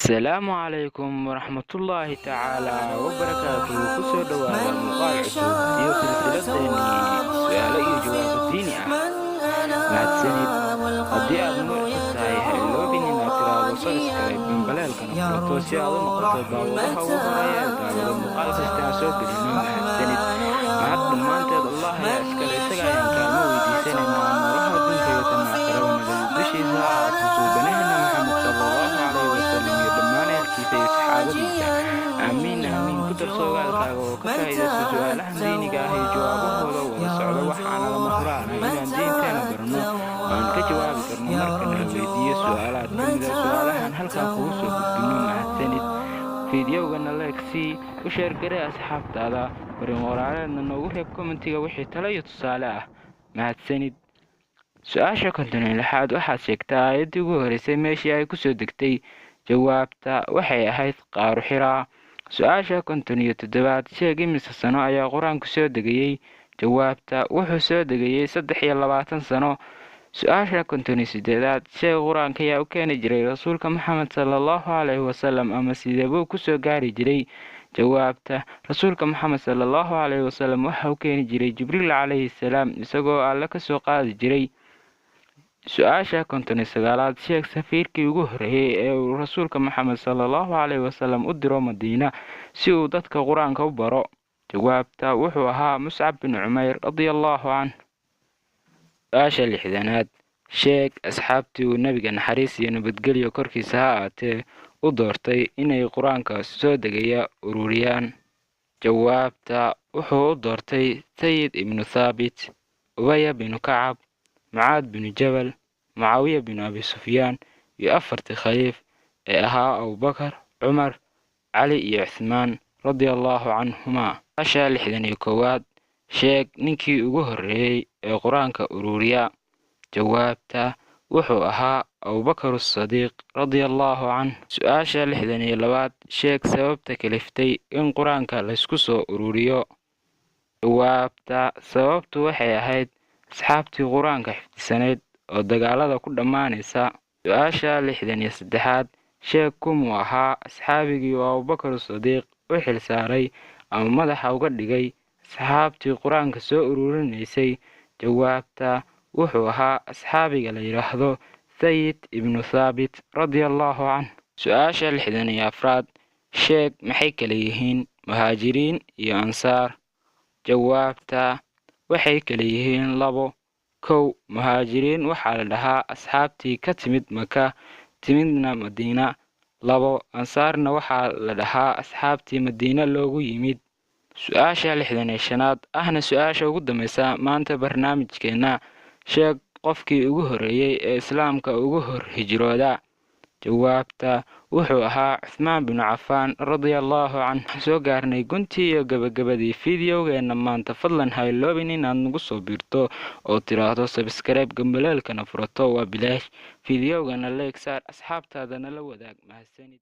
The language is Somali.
السلام عليكم ورحمة الله تعالى وبركاته. كسو دوادا مقال عصوب iyo silsiladeeni su'aalo iyo jawaabo diini ah. mahadsanid haddii aad nuucsan tahay ha iloobin inaad tiraahdo subscribe bambaleelkana furato si aad u noqoto daawadaha ugu horeeya ee daawada muuqaal kasta aan soo gelino. mahadsanid mahad dhammaanteed allah ayaa iskale, isaga ayaan kaalmo weydiisanaynaa noolaha adduunka iyo tan aakhirada nabad dushiisa ha ahaato suubanaheena maxamed sallallahu calayhi wasallam iyo dhammaan ehelkiisa iyo saxaabadiisa. aamiin aamiin. ku darso ogaalkaaga oo ka faa'iidaysta su'aalahan diiniga ah iyo jawaabahooda wada socda. waxaana lama huraana inaan diinteena barno oo aan ka jawaabi karno marka nala weydiiyo su'aalaad ka mid a su'aalahan halkaa kugu soo gudbino. mahadsanid. fiidiyowgana leegsii u sheergaree asxaabtaada, barin waraaleedna noogu reeb kommentiga wixii talo iyo tusaale ah. mahadsanid. su-aasha 56 waxaad sheegtaa aayaddii ugu horeysay meeshii ay kusoo degtay. jawaabta waxay ahayd qaaru xiraa. su-aasha 57 sheeg imise sano ayaa qur-aanku soo degayey. jawaabta wuxuu soo degayey 23 sano. su-aasha 58 sheeg qur-aanka ayaa u keeni jiray rasuulka maxamed sallallahu calayhi wasallam ama sidee buu kusoo gaari jiray. jawaabta rasuulka maxamed sallallahu calayhi wasallam waxa uu keeni jiray jibriil calayhi salaam isagoo alle ka soo qaadi jiray. su-aasha 59 sheeg safiirkii ugu horeeyay ee uu rasuulka maxamed sallallahu calayhi wasallam u diro madiina si uu dadka qur-aanka u baro. jawaabta wuxuu ahaa muscab bin cumayr radiyallahu canhu. su-aasha 60 sheeg asxaabtii uu nabiga naxariis iyo nabadgelyo korkiisa ha ahaatee u doortay inay qur-aanka soo degaya ururiyaan. jawaabta wuxuu u doortay sayid ibnu thaabit, ubaya binu kacab, mucaad binu jabal, mucaawiya binu abi sufyaan iyo afartii khaliif ee ahaa abubakar, cumar, cali iyo cuthmaan radiyallahu canhumaa. su-aasha 61 sheeg ninkii ugu horeeyey ee qur-aanka ururiya. jawaabta wuxuu ahaa abubakar as-sadiiq radiyallahu canhu. su-aasha 62 sheeg sababta kaliftay in qur-aanka laysku soo ururiyo. jawaabta sababtu waxay ahayd asxaabtii qur-aanka xifdisaneyd oo dagaalada ku dhammaanaysa. su-aasha 63 sheeg kumuu ahaa asxaabigii oo abubakar as-sadiiq u xil saaray ama madaxa uga dhigay asxaabtii qur-aanka soo ururinaysay. jawaabta wuxuu ahaa asxaabiga la yidhaahdo sayid ibnu thaabit radiyallahu canhu. su-aasha 64 sheeg maxay kala yihiin muhaajiriin iyo ansaar. jawaabta waxay kala yihiin 2. 1 muhaajiriin waxaa la dhahaa asxaabtii ka timid maka timidna madiina. 2 ansaarna waxaa la dhahaa asxaabtii madiina loogu yimid. su-aasha 65 ahna su-aasha ugu dambaysa maanta barnaamijkeena sheeg qofkii ugu horeeyey ee islaamka ugu hor hijrooda. jawaabta wuxuu ahaa cuthmaan binu cafaan radiyallahu canhu. soo gaarnay guntii iyo gabagabadii fiidiyowgeena maanta. fadlan ha iloobin inaad nagu soo biirto oo tiraahdo subscribe gambaleelkana furato. waa bilaash. fiidiyowgana leeg saar asxaabtaadana la wadaag. mahadsanid.